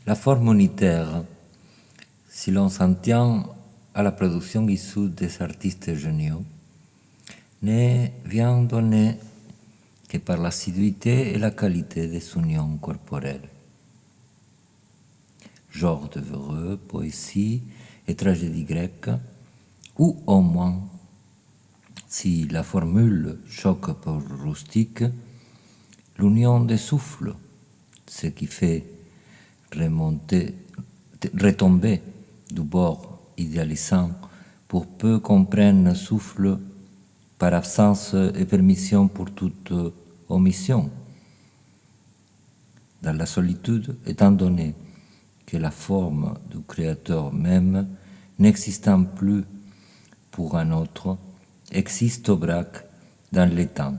La forme unitaire, si l'on s'en tient à la production issue des artistes géniaux, ne vient donner que par l'assiduité et la qualité des unions corporelles. Genre de Vereux, poésie et tragédie grecque, ou au moins, si la formule choque pour rustique, l'union des souffles, ce qui fait retomber du bord idéalisant pour peu qu'on prenne souffle par absence et permission pour toute omission. Dans la solitude, étant donné que la forme du Créateur même, n'existant plus pour un autre, existe au braque dans les temps.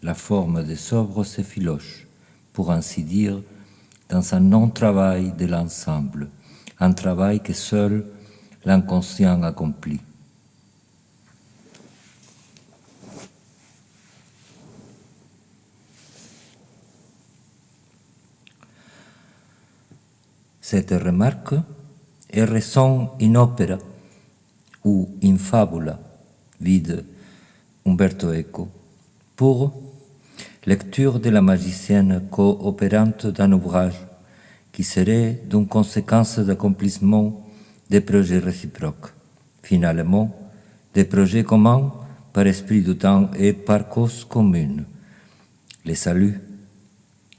La forme des sobres s'effiloche, pour ainsi dire, dans un non-travail de l'ensemble, un travail que seul l'inconscient accomplit. Cette remarque est raison in opera ou in fabula, vide Umberto Eco, pour lecture de la magicienne coopérante d'un ouvrage qui serait d'une conséquence d'accomplissement des projets réciproques, finalement des projets communs par esprit du temps et par cause commune, le salut,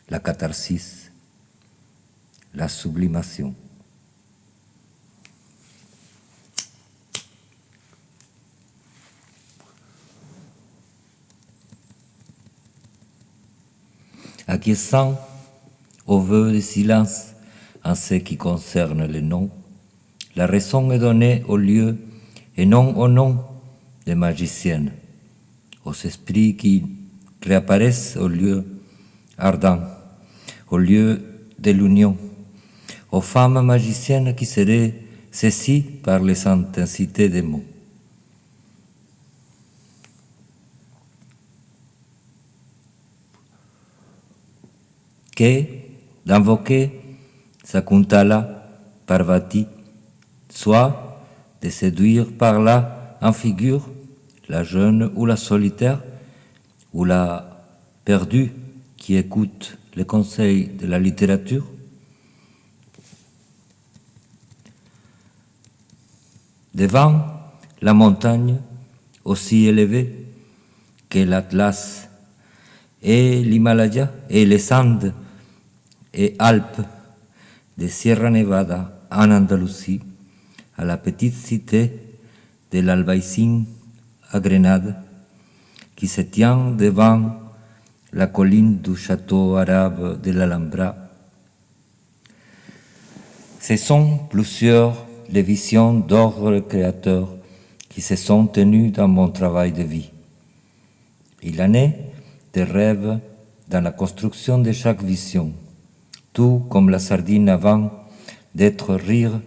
la catharsis, la sublimation. Acquiesçant au vœu de silence en ce qui concerne les noms, la raison est donnée au lieu et non au nom des magiciennes, aux esprits qui réapparaissent au lieu ardent, au lieu de l'union, aux femmes magiciennes qui seraient saisies par les intensités des mots. Que d'invoquer Sakuntala, Parvati, soit de séduire par là en figure la jeune ou la solitaire, ou la perdue qui écoute les conseils de la littérature. Devant la montagne aussi élevée que l'Atlas et l'Himalaya et les Andes et Alpes de Sierra Nevada en Andalousie, à la petite cité de l'Albaicín à Grenade, qui se tient devant la colline du château arabe de l'Alhambra. Ce sont plusieurs les visions d'ordre créateur qui se sont tenues dans mon travail de vie. Il en est des rêves dans la construction de chaque vision, tout comme la sardine avant d'être rire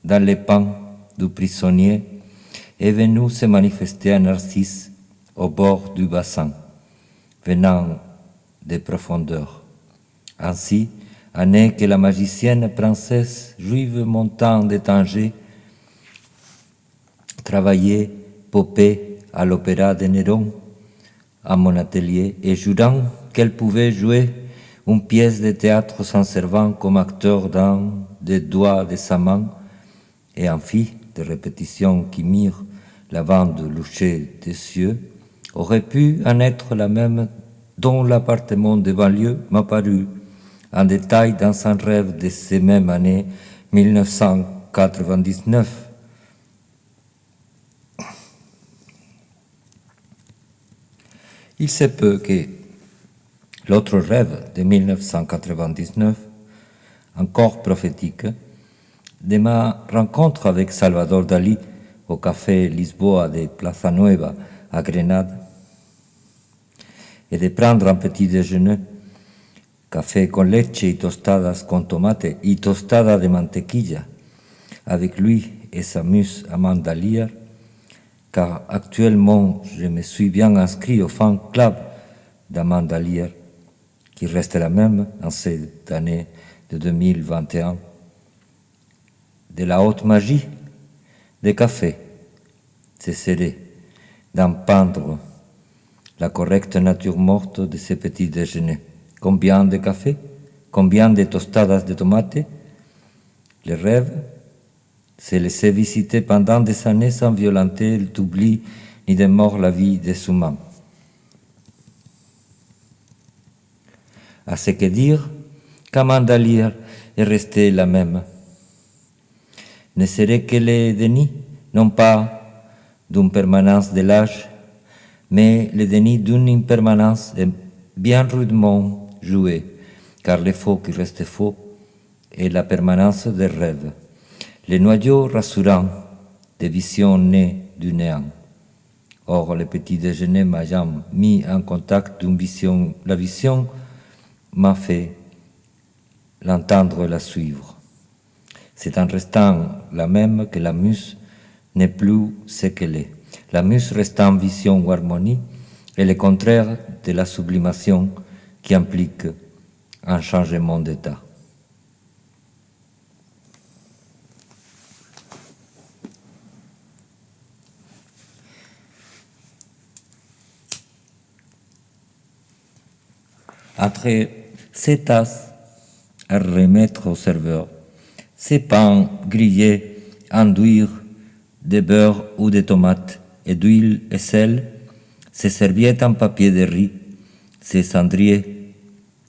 dans les pans du prisonnier est venu se manifester à Narcisse au bord du bassin, venant des profondeurs. Ainsi en est que la magicienne princesse juive montant de Tanger travaillait Popée à l'opéra de Néron à mon atelier et jurant qu'elle pouvait jouer une pièce de théâtre s'en servant comme acteur dans des doigts de sa main et en fit des répétitions qui mirent l'avant du loucher des cieux, aurait pu en être la même dont l'appartement de banlieue m'apparut en détail dans un rêve de ces mêmes années 1999. Il se peut que l'autre rêve de 1999, encore prophétique, de ma rencontre avec Salvador Dalí au café Lisboa de Plaza Nueva à Grenade, et de prendre un petit déjeuner, café con leche y tostadas con tomate y tostada de mantequilla, avec lui et sa muse Amanda Lear, car actuellement je me suis bien inscrit au fan club d'Amanda Lear, qui reste la même en cette année de 2021, de la haute magie des cafés, j'essaierai d'en peindre la correcte nature morte de ces petits déjeuners. Combien de café? Combien de tostadas de tomates? Le rêve, c'est laisser visiter pendant des années sans violenter l'oubli ni de mort la vie des humains. À ce que dire, qu'Amanda Lear est restée la même. Ne serait que le déni, non pas d'une permanence de l'âge, mais le déni d'une impermanence bien rudement jouée, car le faux qui reste faux est la permanence des rêves, le noyau rassurant des visions nées du néant. Or, le petit déjeuner m'a jamais mis en contact d'une vision. La vision m'a fait l'entendre et la suivre. C'est en restant la même que la muse n'est plus ce qu'elle est. La muse restant vision ou harmonie est le contraire de la sublimation qui implique un changement d'état. Entre ces tasses à remettre au serveur, ces pains grillés, enduire de beurre ou de tomates et d'huile et sel, ces serviettes en papier de riz, ces cendriers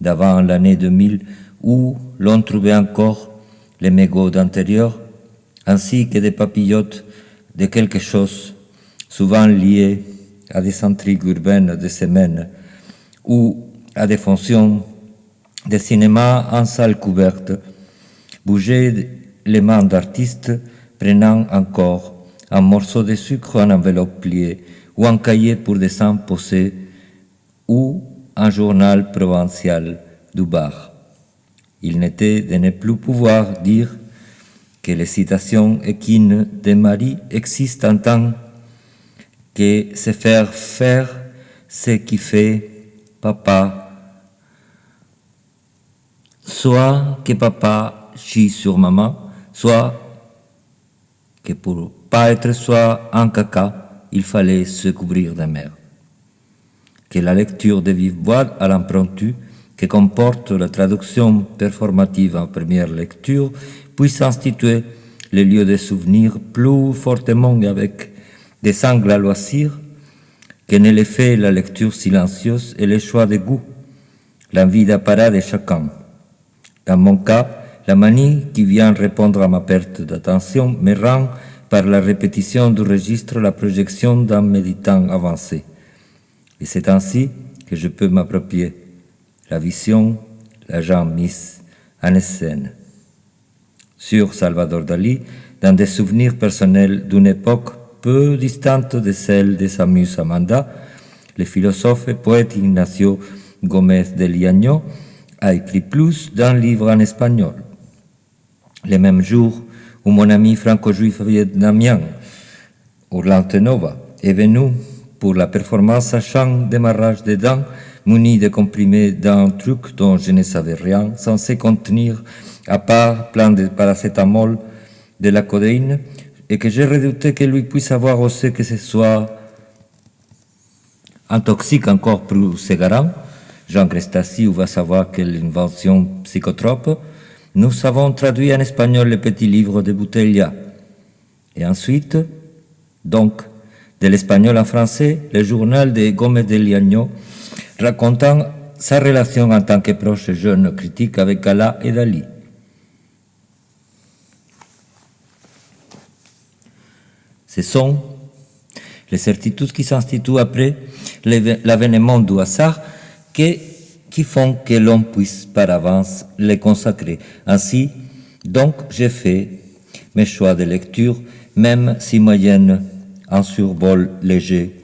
d'avant l'année 2000 où l'on trouvait encore les mégots d'intérieur, ainsi que des papillotes de quelque chose, souvent liés à des intrigues urbaines de semaines ou à des fonctions de cinéma en salle couverte, bouger les mains d'artistes prenant encore un morceau de sucre en enveloppe pliée ou un cahier pour dessins posés ou un journal provincial du bar. Il n'était de ne plus pouvoir dire que les citations équines de Marie existent en tant que se faire ce qui fait papa, soit que papa chie sur maman, soit que pour pas être soit un caca, il fallait se couvrir de mer. Que la lecture de vive voix à l'impromptu, que comporte la traduction performative en première lecture, puisse instituer les lieux de souvenirs plus fortement avec des angles à loisir, que ne le fait la lecture silencieuse et le choix de goût, l'envie d'apparat de chacun. Dans mon cas, la manie qui vient répondre à ma perte d'attention me rend par la répétition du registre la projection d'un méditant avancé. Et c'est ainsi que je peux m'approprier la vision, la jambe mise en scène. Sur Salvador Dalí, dans des souvenirs personnels d'une époque peu distante de celle de sa muse Amanda, le philosophe et poète Ignacio Gómez de Liaño a écrit plus d'un livre en espagnol. Le même jour où mon ami franco-juif vietnamien, Orlando Nova, est venu pour la performance à chant démarrage des dents, muni de comprimés d'un truc dont je ne savais rien, censé contenir, à part plein de paracétamol, de la codéine, et que j'ai redouté que lui puisse avoir osé que ce soit un toxique encore plus égarant. Jean Grestasi va savoir quelle invention psychotrope. Nous avons traduit en espagnol le petit livre de Bouteilla. Et ensuite, donc, de l'espagnol en français, le journal de Gómez de Liaño, racontant sa relation en tant que proche et jeune critique avec Gala et Dalí. Ce sont les certitudes qui s'instituent après l'avènement du hasard qui font que l'on puisse par avance les consacrer. Ainsi, donc, j'ai fait mes choix de lecture, même si moyenne, en survol léger,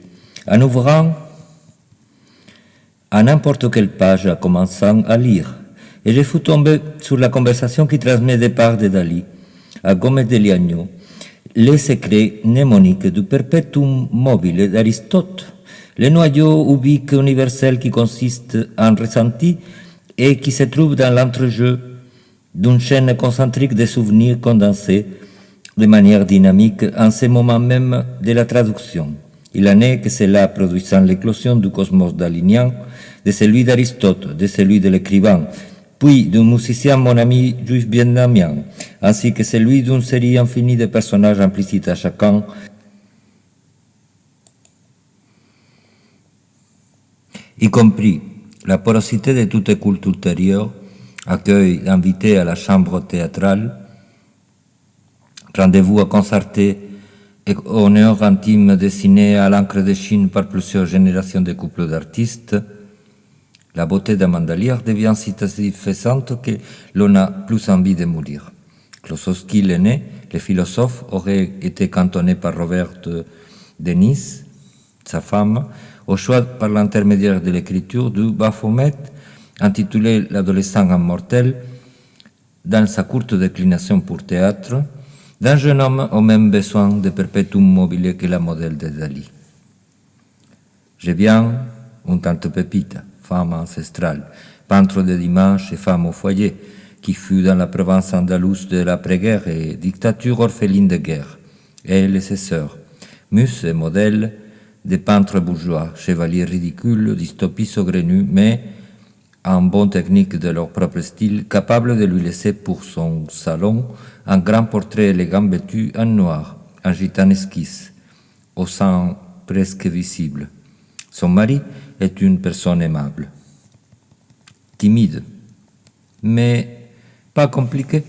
en ouvrant à n'importe quelle page en commençant à lire. Et je fus tombé sur la conversation qui transmet des parts de Dalí à Gómez de Liaño, les secrets mnémoniques du perpetuum mobile d'Aristote, le noyau ubique universel qui consiste en ressenti et qui se trouve dans l'entrejeu d'une chaîne concentrique de souvenirs condensés de manière dynamique en ce moment même de la traduction. Il en est que cela produisant l'éclosion du cosmos dalinien, de celui d'Aristote, de celui de l'écrivain, puis d'un musicien mon ami juif vietnamien, ainsi que celui d'une série infinie de personnages implicites à chacun, y compris la porosité de toute culte ultérieure, accueil d'invités à la chambre théâtrale, rendez-vous à concerter et honneur intime dessiné à l'encre de Chine par plusieurs générations de couples d'artistes, la beauté d'Amanda Lear devient si satisfaisante que l'on a plus envie de mourir. Klossowski l'aîné, le philosophe, aurait été cantonné par Robert de Nice, sa femme, au choix par l'intermédiaire de l'écriture du Baphomet, intitulé L'adolescent immortel, dans sa courte déclination pour théâtre, d'un jeune homme au même besoin de perpétuum mobile que la modèle de Dali. Je viens, une tante Pépita, femme ancestrale, peintre de dimanche et femme au foyer, qui fut dans la province andalouse de l'après-guerre et dictature orpheline de guerre, elle et ses sœurs, muse et modèle des peintres bourgeois, chevaliers ridicules, dystopies saugrenues, mais en bonne technique de leur propre style, capables de lui laisser pour son salon un grand portrait élégant vêtu en noir, en gitane esquisse, au sein presque visible. Son mari est une personne aimable, timide, mais pas compliquée,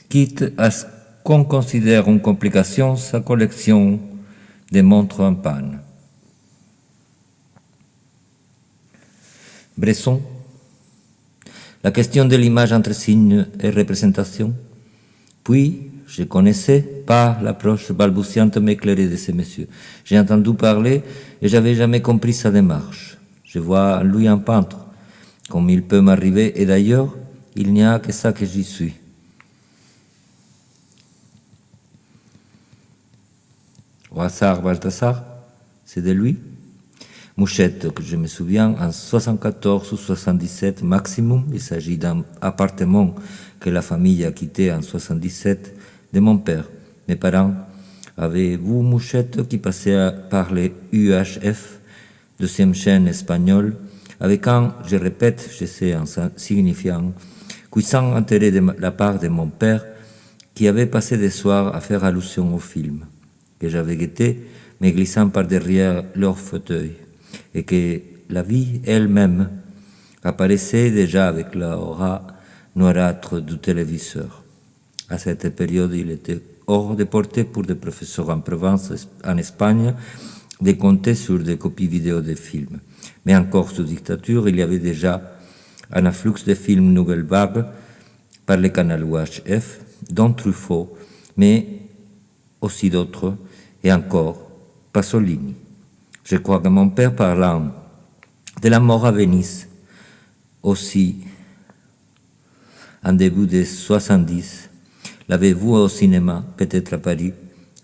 quitte à ce qu'on considère une complication sa collection de montres en panne. Bresson, la question de l'image entre signe et représentation. Puis, je connaissais pas l'approche balbutiante mais éclairée de ces messieurs. J'ai entendu parler et j'avais jamais compris sa démarche. Je vois en lui un peintre, comme il peut m'arriver, et d'ailleurs, il n'y a que ça que j'y suis. Au hasard Balthasar, c'est de lui. Mouchette, que je me souviens, en 74 ou 77 maximum, il s'agit d'un appartement que la famille a quitté en 77 de mon père. Mes parents avaient vu Mouchette qui passait par les UHF, deuxième chaîne espagnole, avec un, je répète, je sais en signifiant, cuisant intérêt de la part de mon père qui avait passé des soirs à faire allusion au film, que j'avais guetté, mais glissant par derrière leur fauteuil, et que la vie elle-même apparaissait déjà avec l'aura noirâtre du téléviseur. À cette période, il était hors de portée pour des professeurs en Provence, en Espagne, de compter sur des copies vidéo des films. Mais encore sous dictature, il y avait déjà un afflux de films nouvelle vague par le canal UHF, dont Truffaut, mais aussi d'autres, et encore Pasolini. Je crois que mon père, parlant de la mort à Venise, aussi en début des 70, l'avait vu au cinéma, peut-être à Paris,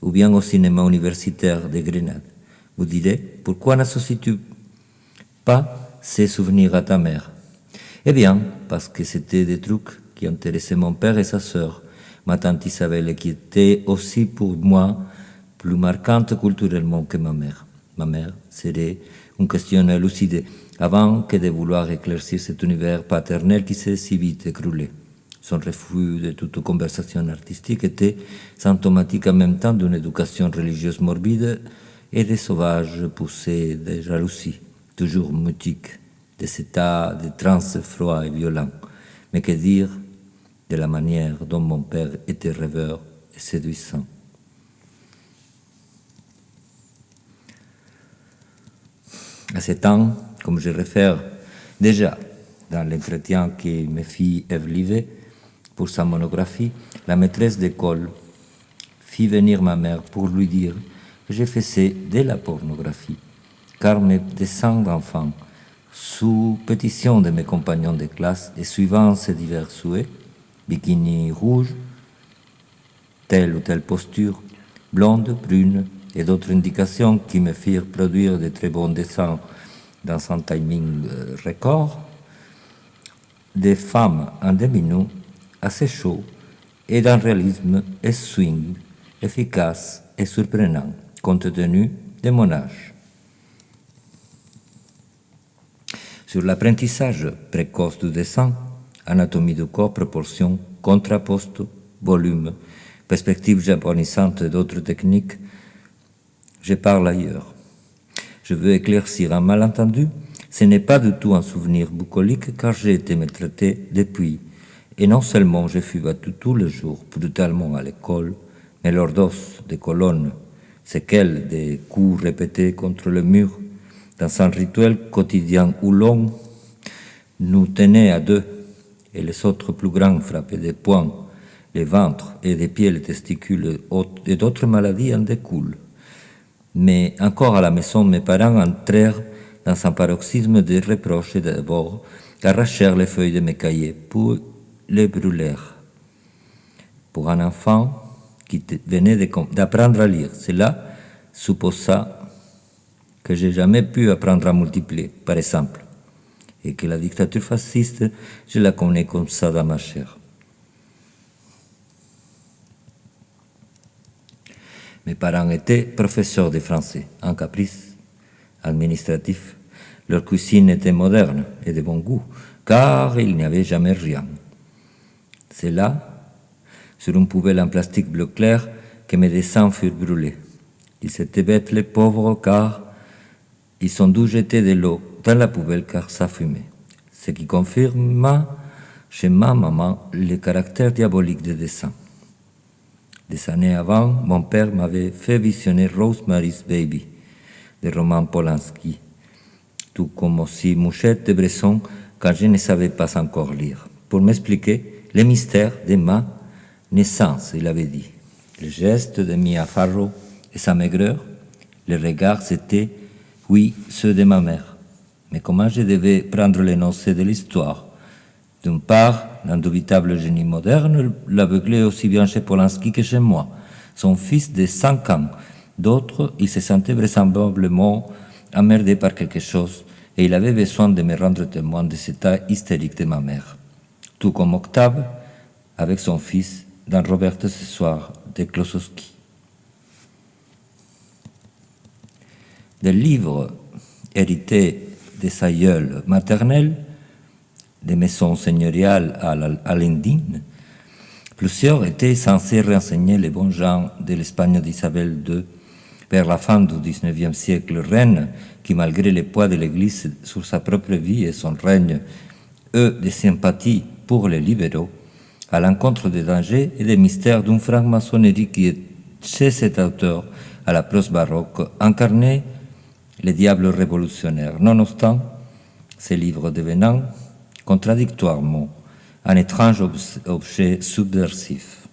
ou bien au cinéma universitaire de Grenade. Vous direz, pourquoi n'associes-tu pas ces souvenirs à ta mère? Eh bien, parce que c'était des trucs qui intéressaient mon père et sa sœur, ma tante Isabelle, qui était aussi pour moi plus marquante culturellement que ma mère. Ma mère serait une question à élucider avant que de vouloir éclaircir cet univers paternel qui s'est si vite écroulé. Son refus de toute conversation artistique était symptomatique en même temps d'une éducation religieuse morbide et des sauvages poussées de jalousie, toujours mutiques, de cet état de transe froid et violent. Mais que dire de la manière dont mon père était rêveur et séduisant. À ce temps, comme je réfère déjà dans l'entretien que me fit Ève Livet pour sa monographie, la maîtresse d'école fit venir ma mère pour lui dire que je faisais de la pornographie, car mes dessins d'enfants, sous pétition de mes compagnons de classe et suivant ces divers souhaits, bikini rouge, telle ou telle posture, blonde, brune, et d'autres indications qui me firent produire de très bons dessins dans un timing record, des femmes en demi-nu assez chaud et d'un réalisme et swing efficace et surprenant, compte tenu de mon âge. Sur l'apprentissage précoce du dessin, anatomie du corps, proportion, contraposte, volume, perspective japonisante et d'autres techniques, je parle ailleurs. Je veux éclaircir un malentendu. Ce n'est pas du tout un souvenir bucolique car j'ai été maltraité depuis. Et non seulement je fus battu tous les jours brutalement à l'école, mais l'ordose des colonnes, séquelles des coups répétés contre le mur, dans un rituel quotidien où l'on nous tenait à deux et les autres plus grands frappaient des poings, les ventres et des pieds, les testicules et d'autres maladies en découlent. Mais encore à la maison, mes parents entrèrent dans un paroxysme de reproches et d'abord arrachèrent les feuilles de mes cahiers pour les brûlèrent. Pour un enfant qui venait d'apprendre à lire, cela supposa que j'ai jamais pu apprendre à multiplier, par exemple, et que la dictature fasciste, je la connais comme ça dans ma chair. Mes parents étaient professeurs de français, un caprice administratif. Leur cuisine était moderne et de bon goût, car il n'y avait jamais rien. C'est là, sur une poubelle en plastique bleu clair, que mes dessins furent brûlés. Ils étaient bêtes, les pauvres, car ils ont dû jeter de l'eau dans la poubelle car ça fumait. Ce qui confirma chez ma maman le caractère diabolique des dessins. Des années avant, mon père m'avait fait visionner Rosemary's Baby, de Roman Polanski, tout comme aussi Mouchette de Bresson quand je ne savais pas encore lire, pour m'expliquer les mystères de ma naissance, il avait dit. Le geste de Mia Farrow et sa maigreur, les regards, c'était, oui, ceux de ma mère. Mais comment je devais prendre l'énoncé de l'histoire? D'une part, l'indubitable génie moderne l'aveuglait aussi bien chez Polanski que chez moi, son fils de 5 ans. D'autre, il se sentait vraisemblablement emmerdé par quelque chose et il avait besoin de me rendre témoin de cet état hystérique de ma mère. Tout comme Octave, avec son fils, dans Robert ce soir de Klossowski. Des livres hérités des aïeuls maternels, des maisons seigneuriales à l'Indine, plusieurs étaient censés renseigner les bons gens de l'Espagne d'Isabelle II vers la fin du XIXe siècle, reine qui, malgré le poids de l'Église sur sa propre vie et son règne, eut des sympathies pour les libéraux, à l'encontre des dangers et des mystères d'une franc-maçonnerie qui est, chez cet auteur, à la prose baroque, incarnait les diables révolutionnaires, nonobstant ces livres devenant contradictoirement un étrange objet subversif.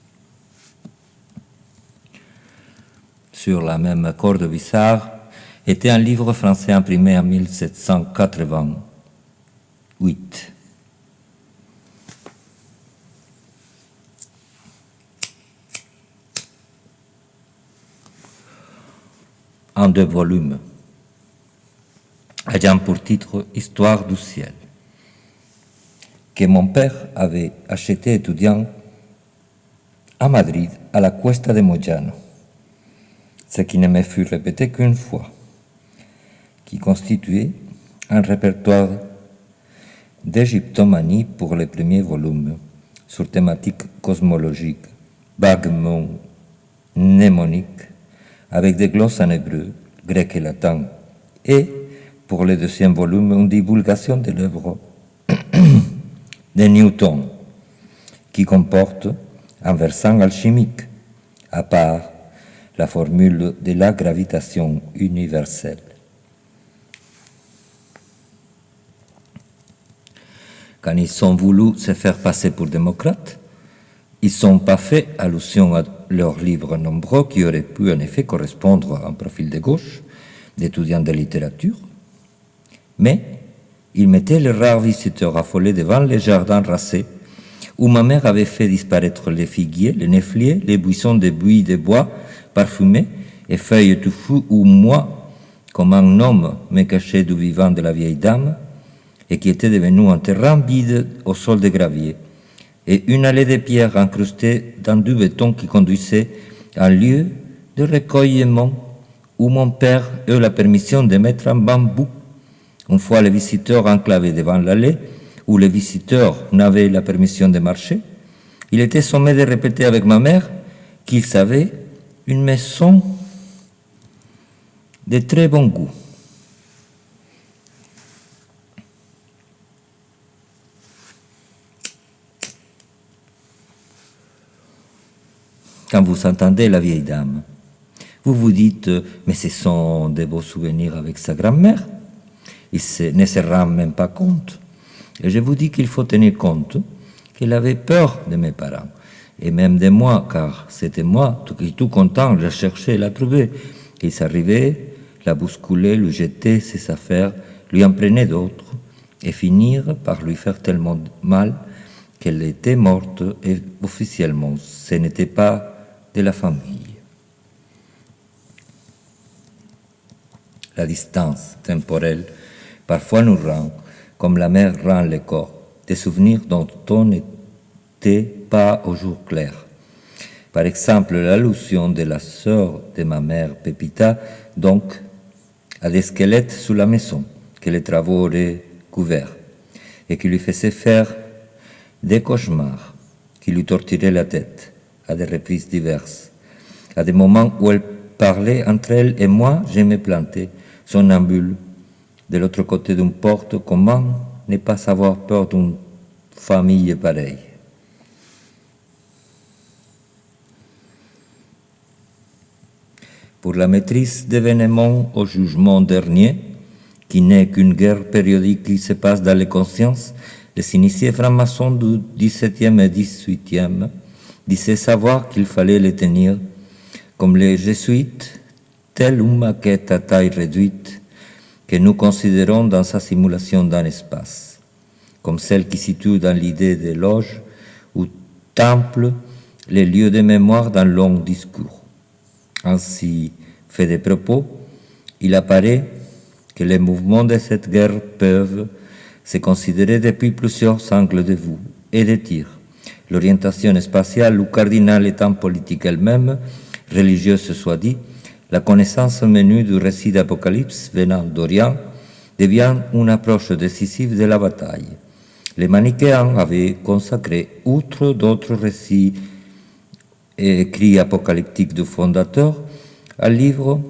Sur la même corde bizarre était un livre français imprimé en 1788. En 2 volumes, ayant pour titre « Histoire du ciel », que mon père avait acheté étudiant à Madrid, à la Cuesta de Moyano, ce qui ne me fut répété qu'une fois, qui constituait un répertoire d'égyptomanie pour les premiers volumes, sur thématique cosmologique, vaguement mnémonique, avec des glosses en hébreu, grec et latin, et, pour le 2e volume, une divulgation de l'œuvre de Newton, qui comporte un versant alchimique, à part la formule de la gravitation universelle. Quand ils ont voulu se faire passer pour démocrates, ils n'ont pas fait allusion à leurs livres nombreux qui auraient pu en effet correspondre à un profil de gauche, d'étudiants de littérature, mais ils mettaient les rares visiteurs affolés devant les jardins rasés où ma mère avait fait disparaître les figuiers, les néfliers, les buissons de buis de bois parfumés et feuilles touffues où moi, comme un homme, me cachais du vivant de la vieille dame et qui était devenu un terrain vide au sol de gravier, et une allée de pierres incrustée dans du béton qui conduisait à un lieu de recueillement où mon père eut la permission de mettre un bambou. Une fois les visiteurs enclavés devant l'allée, où les visiteurs n'avaient la permission de marcher, il était sommé de répéter avec ma mère qu'il savait une maison de très bon goût. Quand vous entendez la vieille dame, vous vous dites « mais ce sont de beaux souvenirs avec sa grand-mère ». Il ne se rend même pas compte. Et je vous dis qu'il faut tenir compte qu'il avait peur de mes parents, et même de moi, car c'était moi qui, tout content, la cherchais et la trouvais. Il s'arrivait, la bousculait, lui jetait ses affaires, lui en prenait d'autres, et finir par lui faire tellement mal qu'elle était morte, et officiellement, ce n'était pas de la famille. La distance temporelle parfois nous rend, comme la mer rend le corps, des souvenirs dont on n'était pas au jour clair. Par exemple, l'allusion de la sœur de ma mère Pepita, donc, à des squelettes sous la maison que les travaux auraient couverts et qui lui faisaient faire des cauchemars qui lui torturaient la tête à des reprises diverses. À des moments où elle parlait entre elle et moi, je me plantais, somnambule, de l'autre côté d'une porte. Comment ne pas avoir peur d'une famille pareille? Pour la maîtrise d'événements au jugement dernier, qui n'est qu'une guerre périodique qui se passe dans les consciences, les initiés francs-maçons du XVIIe et XVIIIe disaient savoir qu'il fallait les tenir, comme les jésuites, telle une maquette à taille réduite que nous considérons dans sa simulation d'un espace, comme celle qui situe dans l'idée des loges ou temples les lieux de mémoire d'un long discours. Ainsi fait des propos, il apparaît que les mouvements de cette guerre peuvent se considérer depuis plusieurs angles de vue et de tir. L'orientation spatiale ou cardinale étant politique elle-même, religieuse soit dit, la connaissance menue du récit d'Apocalypse venant d'Orient devient une approche décisive de la bataille. Les manichéens avaient consacré, outre d'autres récits et écrits apocalyptiques du fondateur, un livre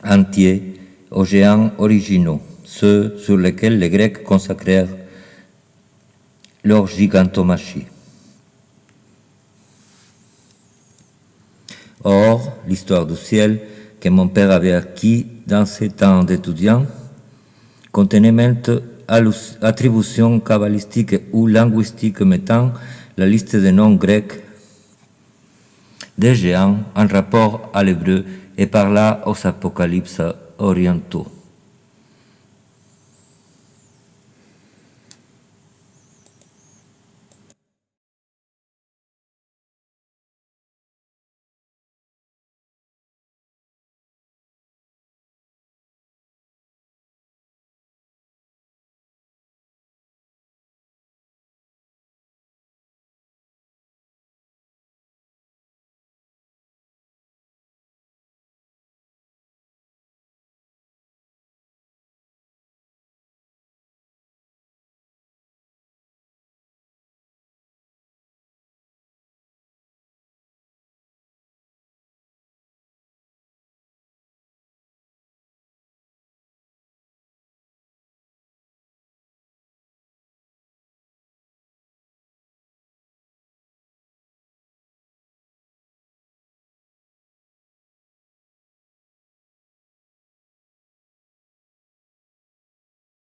entier aux géants originaux, ceux sur lesquels les Grecs consacrèrent leur gigantomachie. Or, l'histoire du ciel que mon père avait acquis dans ses temps d'étudiant contenait maintes attributions kabbalistiques ou linguistiques mettant la liste des noms grecs des géants en rapport à l'hébreu et par là aux apocalypses orientaux.